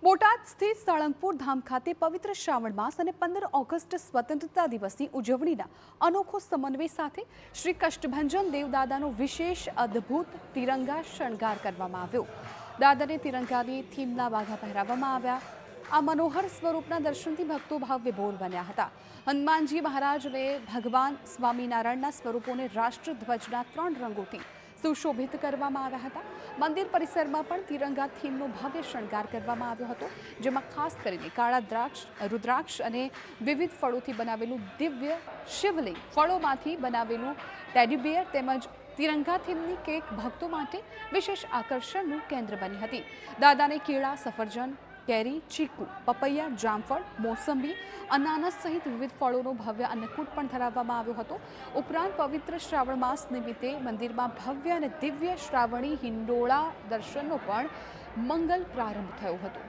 બોટાદ સ્થિત સાળંગપુર ધામ ખાતે પવિત્ર શ્રાવણ માસ અને 15 ઓગસ્ટ સ્વતંત્રતા દિવસની ઉજવણીના અનોખો સમન્વય સાથે શ્રી કષ્ટભંજન દેવદાદાનો વિશેષ અદ્ભુત તિરંગા શણગાર કરવામાં આવ્યો। દાદાને તિરંગાની થીમના વાઘા પહેરાવવામાં આવ્યા। આ મનોહર સ્વરૂપના દર્શનથી ભક્તો ભાવ્યભોર બન્યા હતા। હનુમાનજી મહારાજ અને ભગવાન સ્વામિનારાયણના સ્વરૂપોને રાષ્ટ્રધ્વજના 3 રંગોથી સુશોભિત કરવામાં આવ્યા હતા। મંદિર પરિસરમાં પણ તિરંગા થીમનો ભવ્ય શણગાર કરવામાં આવ્યો હતો, જેમાં ખાસ કરીને કાળા દ્રાક્ષ, રુદ્રાક્ષ અને વિવિધ ફળોથી બનાવેલું દિવ્ય શિવલિંગ, ફળોમાંથી બનાવેલું ટેડી બિયર તેમજ તિરંગા થીમની કેક ભક્તો માટે વિશેષ આકર્ષણનું કેન્દ્ર બની હતી। દાદાને કેળા, સફરજન, કેરી, ચીકુ, પપૈયા, જામફળ, મોસંબી, અનાનસ સહિત વિવિધ ફળોનો ભવ્ય અન્નકૂટ પણ ધરાવવામાં આવ્યો હતો। ઉપરાંત પવિત્ર શ્રાવણ માસ નિમિત્તે મંદિરમાં ભવ્ય અને દિવ્ય શ્રાવણી હિંડોળા દર્શનનો પણ મંગલ પ્રારંભ થયો હતો।